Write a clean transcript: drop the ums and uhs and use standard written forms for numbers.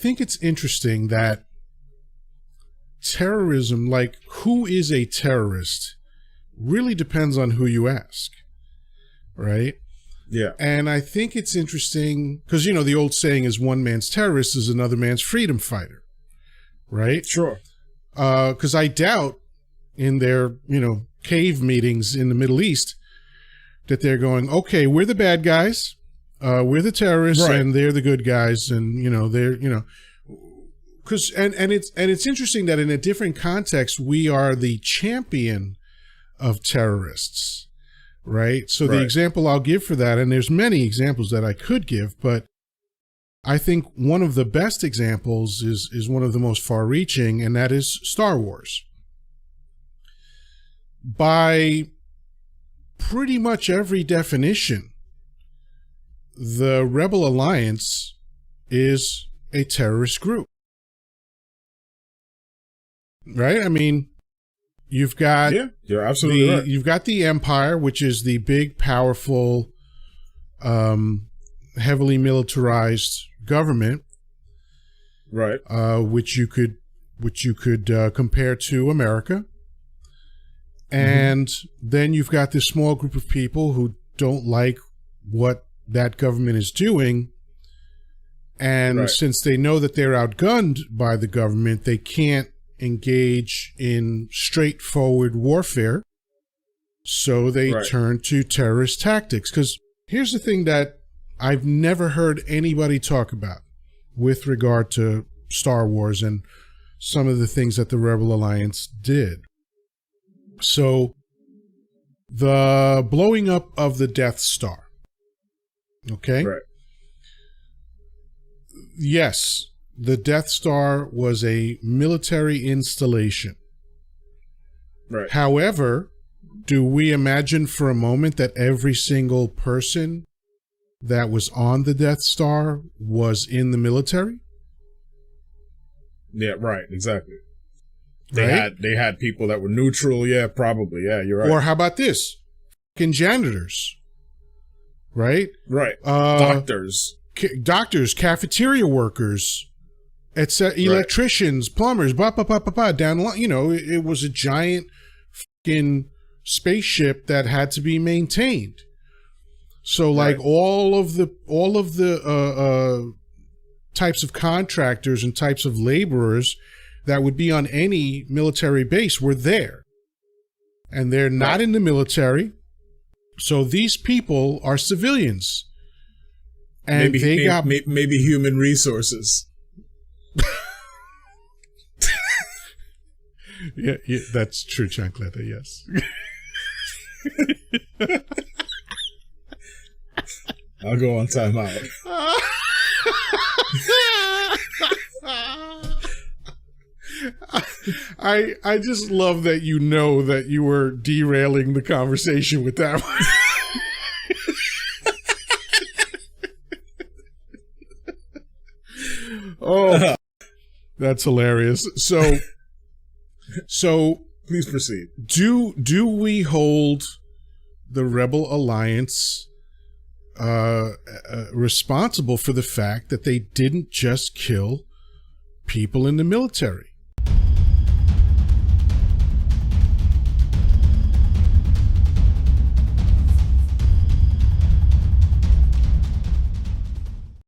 think it's interesting that terrorism, like who is a terrorist, really depends on who you ask, right? Yeah. And I think it's interesting because, you know, the old saying is one man's terrorist is another man's freedom fighter, right? Sure. Because I doubt in their, you know, cave meetings in the Middle East that they're going, okay, we're the bad guys, we're the terrorists, right, and they're the good guys, and you know they're, you know, because and it's interesting that in a different context we are the champion of terrorists, right? So the example I'll give for that, and there's many examples that I could give, but I think one of the best examples is one of the most far-reaching, and that is Star Wars. By pretty much every definition, the Rebel Alliance is a terrorist group, right? I mean, you've got you're absolutely right. You've got the Empire, which is the big, powerful, heavily militarized government, right? Which you could compare to America. And then you've got this small group of people who don't like what that government is doing. And since they know that they're outgunned by the government, they can't engage in straightforward warfare. So they turn to terrorist tactics. Because here's the thing that I've never heard anybody talk about with regard to Star Wars and some of the things that the Rebel Alliance did. So, the blowing up of the Death Star, okay? Right. Yes, the Death Star was a military installation. Right. However, do we imagine for a moment that every single person that was on the Death Star was in the military? Yeah, right, exactly. They had people that were neutral. Yeah, probably. Yeah, you're right. Or how about this? Fucking janitors. Right? Right. Doctors, cafeteria workers, electricians, plumbers, down the line. You know, it was a giant fucking spaceship that had to be maintained. So like all of the types of contractors and types of laborers that would be on any military base were there. And they're not in the military. So these people are civilians. And maybe human resources. yeah, that's true, Chancleta, yes. I'll go on timeout. I just love that you know that you were derailing the conversation with that one. Oh, that's hilarious. So please proceed. Do we hold the Rebel Alliance responsible for the fact that they didn't just kill people in the military?